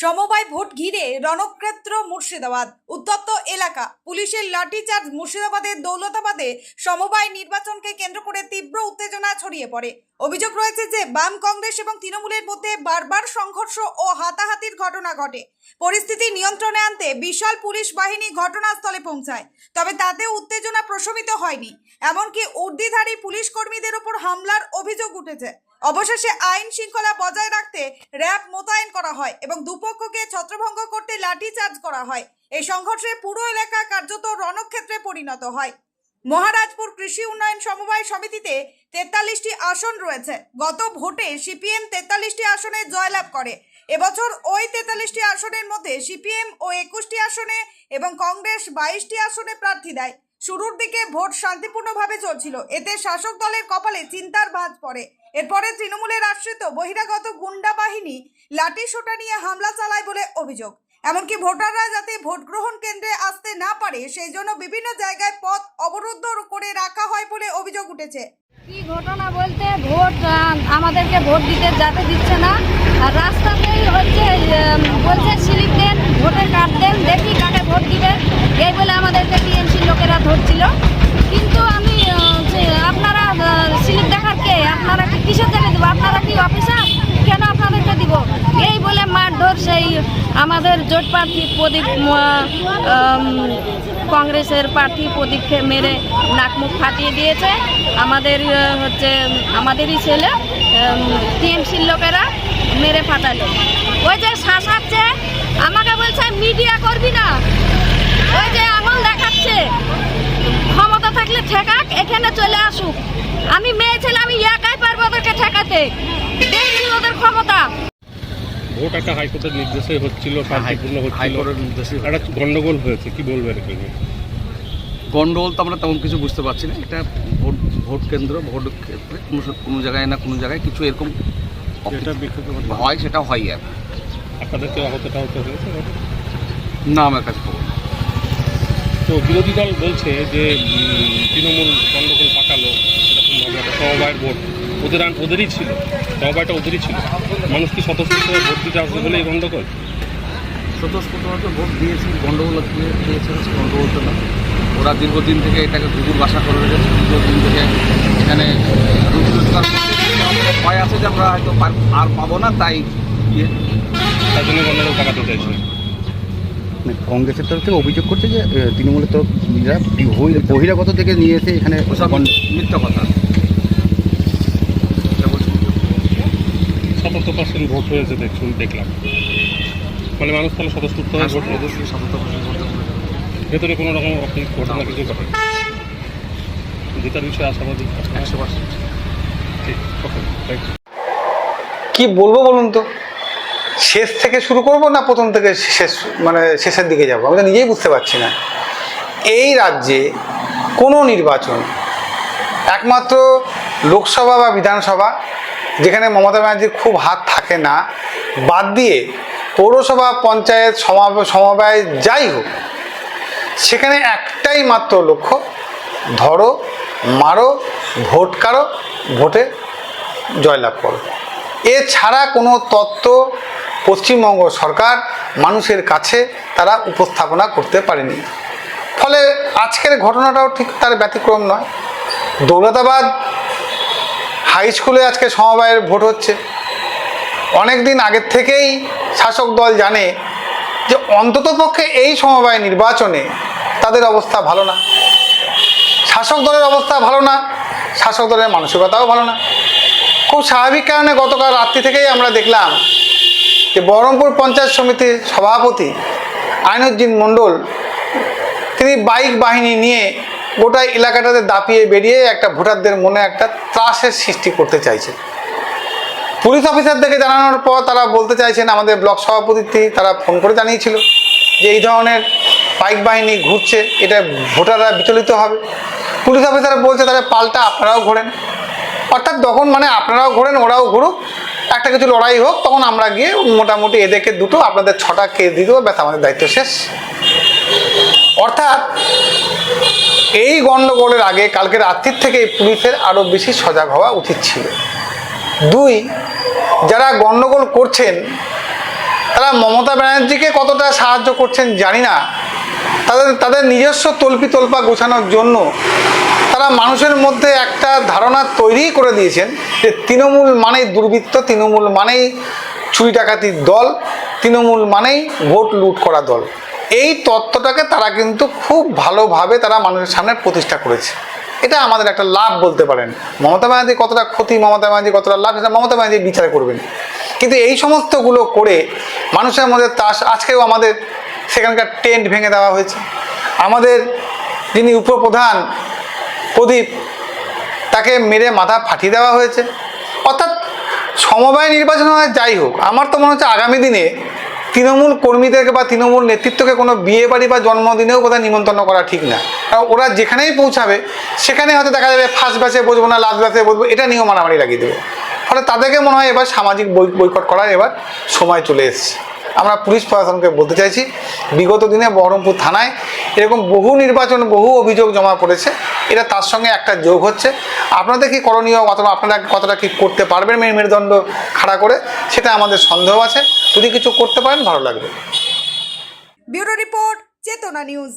সমবায় ভোট ঘিরে রণক্ষেত্র মুর্শিদাবাদ। উত্তপ্ত এলাকা, পুলিশের লাঠিচার্জ। মুর্শিদাবাদের দৌলতাবাদে সমবায় নির্বাচনকে কেন্দ্র করে তীব্র উত্তেজনা ছড়িয়ে পড়ে। অভিযোগ রয়েছে যে বাম, কংগ্রেস এবং তৃণমূলের মধ্যে বারবার সংঘর্ষ ও হাতাহাতির ঘটনা ঘটে। পরিস্থিতি নিয়ন্ত্রণে আনতে বিশাল পুলিশ বাহিনী ঘটনাস্থলে পৌঁছায়, তবে তাতে উত্তেজনা প্রশমিত হয়নি। এমনকি উর্দিধারী পুলিশ কর্মীদের উপর হামলার অভিযোগ উঠেছে। অবশেষে আইন শৃঙ্খলা বজায় রাখতে র্যাব মোতায়েন করা হয় এবং দুপক্ষকে ছত্রভঙ্গ করতে লাঠিচার্জ করা হয়। এই সংঘর্ষে পুরো এলাকা কার্যত রণক্ষেত্রে পরিণত হয়। মহারাজপুর কৃষি উন্নয়ন সমবায় সমিতিতে 43টি আসন রয়েছে। গত ভোটে সিপিএম 43টি আসনে জয়লাভ করে। এবছর ওই 43টি আসনের মধ্যে সিপিএম ও 21টি আসনে এবং কংগ্রেস 22টি আসনে প্রার্থী দেয়। শুরুর দিকে ভোট শান্তিপূর্ণভাবে চলছিল, এতে শাসক দলের কপালে চিন্তার ভাঁজ পড়ে। এরপরে তৃণমূলের আশ্রিত বহিরাগত গুন্ডা বাহিনী লাঠি সোঁটা নিয়ে হামলা চালায় বলে অভিযোগ। এমনকি ভোটাররা যাতে ভোট গ্রহণ কেন্দ্রে আসতে না পারে সেই জন্য বিভিন্ন জায়গায় পথ অবরুদ্ধ করে রাখা হয় বলে অভিযোগ উঠেছে। কি ঘটনা বলতে ভোট আমাদেরকে ভোট দিতে যেতে দিচ্ছে না, আর রাস্তাতেই হচ্ছে বলছে স্লিপ দেন, ভোটের কার্ড দেন, দেখি কাকে ভোট দিবে, এই বলে আমাদেরকে টিএমসি লোকেরা ধরছিল। কিন্তু আমি আপনারা স্লিপ দেখার কে, আপনারা কি কিসের জন্য দেবো, আপনারা কি অফিসার, কেন আপনাদেরকে দিব, এই বলে মারধর। সেই আমাদের জোট প্রার্থী প্রদীপ, কংগ্রেসের প্রার্থী প্রদীপকে মেরে নাক মুখ ফাটিয়ে দিয়েছে। আমাদের হচ্ছে আমাদেরই ছেলে টিএমসির লোকেরা মেরে ফাটালো। ওই যে শাসাচ্ছে আমাকে বলছে মিডিয়া করবি না, ওই যে আঙুল দেখাচ্ছে, ক্ষমতা থাকলে ঠেকাক, এখানে চলে আসুক। আমি মেয়ে ছেলে, আমি একাই পারবো ওদেরকে ঠেকাতে, দেখছি ওদের ক্ষমতা। ভোট একটা হাইকোর্টের নির্দেশে হচ্ছিল, শান্তিপূর্ণ হচ্ছিল, হাইকোর্টের নির্দেশে একটা গন্ডগোল হয়েছে, কি বলবেন এখানে? গন্ডগোল তো আমরা তেমন কিছু বুঝতে পারছি না। এটা ভোট কেন্দ্র, ভোট ক্ষেত্রে কোনো জায়গায় না কোনো জায়গায় কিছু এরকম হয়, সেটা হয়। আর আপনাদের কেউ আহতটা হতে হয়েছে না আমার কাছে খবর। তো বিরোধী দল বলছে যে তৃণমূল গন্ডগোল পাকালো, সেরকমভাবে একটা সমবায়ের ভোট ওদেরই ছিল, সমবায়টা ওদেরই ছিল। মানুষ কি স্বতঃস্ফূর্ত ভোট দিতে আসবে বলে এই গন্ডগোল? স্বতঃস্ফূর্তভাবে ভোট দিয়েছি, গন্ডগোল দিয়েছে, গন্ডগোল তো না। ওরা দীর্ঘদিন থেকে এটাকে কুকুর বাসা করে রেখেছে, দীর্ঘদিন থেকে এখানে রুজি রোজগার করছে। আমাদের ভয় আছে যে আমরা হয়তো আর পাবো না, তাই তার জন্য গন্ডগোল পাকাতে চাইছে। কংগ্রেসের তরফ থেকে অভিযোগ করছে যে তৃণমূলের তরফ বহিরাগত থেকে নিয়ে এসে এখানে মিথ্যা কথা। 77% ভোট হয়েছে দেখলাম, মানে মানুষ তাহলে স্বতঃস্ফূর্ত হয়ে ভোট অবশ্যই 77% ভোট। ভেতরে কোনো রকম ঘটনা কিছু ঘটে জেতার বিষয়ে আশাবাদী 100%। ঠিক, ওকে, থ্যাংক ইউ। কি বলবো বলুন তো, শেষ থেকে শুরু করব না প্রথম থেকে শেষ, মানে শেষের দিকে যাব, আমি তো নিজেই বুঝতে পারছি না। এই রাজ্যে কোনো নির্বাচন, একমাত্র লোকসভা বা বিধানসভা যেখানে মমতা ব্যানার্জির খুব হাত থাকে না, বাদ দিয়ে পৌরসভা, পঞ্চায়েত, সমবায় যাই হোক, সেখানে একটাই মাত্র লক্ষ্য, ধরো, মারো, ভোট কারো, ভোটে জয়লাভ করো। এছাড়া কোনো তত্ত্ব পশ্চিমবঙ্গ সরকার মানুষের কাছে তারা উপস্থাপনা করতে পারেনি। ফলে আজকের ঘটনাটাও ঠিক তার ব্যতিক্রম নয়। দৌলতাবাদ হাই স্কুলে আজকে সমবায়ের ভোট হচ্ছে। অনেক দিন আগের থেকেই শাসক দল জানে যে অন্ততপক্ষে এই সমবায় নির্বাচনে তাদের অবস্থা ভালো না, শাসক দলের অবস্থা ভালো না, শাসক দলের মানসিকতাও ভালো না। খুব স্বাভাবিক কারণে গতকাল রাত্রি থেকেই আমরা দেখলাম যে বহরমপুর পঞ্চায়েত সমিতির সভাপতি আইনুজ্জিন মণ্ডল তিনি বাইক বাহিনী নিয়ে গোটা এলাকাটাতে দাপিয়ে বেরিয়ে একটা ভোটারদের মনে একটা ত্রাসের সৃষ্টি করতে চাইছে। পুলিশ অফিসারদেরকে জানানোর পর তারা বলতে চাইছেন, আমাদের ব্লক সভাপতি তারা ফোন করে জানিয়েছিল যে এই ধরনের বাইক বাহিনী ঘুরছে, এটা ভোটাররা বিচলিত হবে। পুলিশ অফিসার বলছে তাহলে পাল্টা আপনারাও ঘোরেন, অর্থাৎ তখন মানে আপনারাও ঘোরেন, ওরাও ঘুরুক, একটা কিছু লড়াই হোক, তখন আমরা গিয়ে মোটামুটি এদেরকে দুটো, আপনাদের 6টা কেস দিয়ে দেবো, ব্যাস আমাদের দায়িত্ব শেষ। অর্থাৎ এই গণ্ডগোলের আগে কালকে রাত্রির থেকে পুলিশের আরও বেশি সজাগ হওয়া উচিত ছিল। 2, যারা গণ্ডগোল করছেন তারা মমতা ব্যানার্জিকে কতটা সাহায্য করছেন জানি না, তাদের নিজস্ব তল্পা গোছানোর জন্য তারা মানুষের মধ্যে একটা ধারণা তৈরি করে দিয়েছেন যে তৃণমূল মানেই দুর্বৃত্ত, তৃণমূল মানেই চুরি ডাকাতির দল, তৃণমূল মানেই ভোট লুট করা দল। এই তত্ত্বটাকে তারা কিন্তু খুব ভালোভাবে তারা মানুষের সামনে প্রতিষ্ঠা করেছে। এটা আমাদের একটা লাভ বলতে পারেন। মমতা ব্যানার্জি কতটা ক্ষতি, মমতা ব্যানার্জি কতটা লাভ, সেটা মমতা ব্যানার্জি বিচার করবেন। কিন্তু এই সমস্তগুলো করে মানুষের মধ্যে আজকেও আমাদের সেখানকার টেন্ট ভেঙে দেওয়া হয়েছে। আমাদের যিনি উপপ্রধান প্রদীপ, তাকে মেরে মাথা ফাটিয়ে দেওয়া হয়েছে। অর্থাৎ সমবায় নির্বাচন হয় যাই হোক, আমার তো মনে হচ্ছে আগামী দিনে তৃণমূল কর্মীদেরকে বা তৃণমূল নেতৃত্বকে কোনো বিয়ে বাড়ি বা জন্মদিনেও বোধহয় নিমন্ত্রণ করা ঠিক না। কারণ ওরা যেখানেই পৌঁছাবে সেখানে হয়তো দেখা যাবে ফার্স্ট ব্যাচে বসবো না লাস্ট ব্যাচে বসবো, এটা নিয়েও মারামারি লাগিয়ে দেবে। ফলে তাদেরকে মনে হয় এবার সামাজিক বয়কট করার এবার সময় চলে এসেছে। আমরা পুলিশ প্রশাসনকে বলতে চাইছি, বিগত দিনে বহরমপুর থানায় এরকম বহু নির্বাচন, বহু অভিযোগ জমা পড়েছে, এটা তার সঙ্গে একটা যোগ হচ্ছে। আপনাদের কি করণীয় অথবা আপনারা কতটা কি করতে পারবেন মেরুদণ্ড খাড়া করে, সেটা আমাদের সন্দেহ আছে। যদি কিছু করতে পারেন ভালো লাগবে। ব্যুরো রিপোর্ট, চেতনা নিউজ।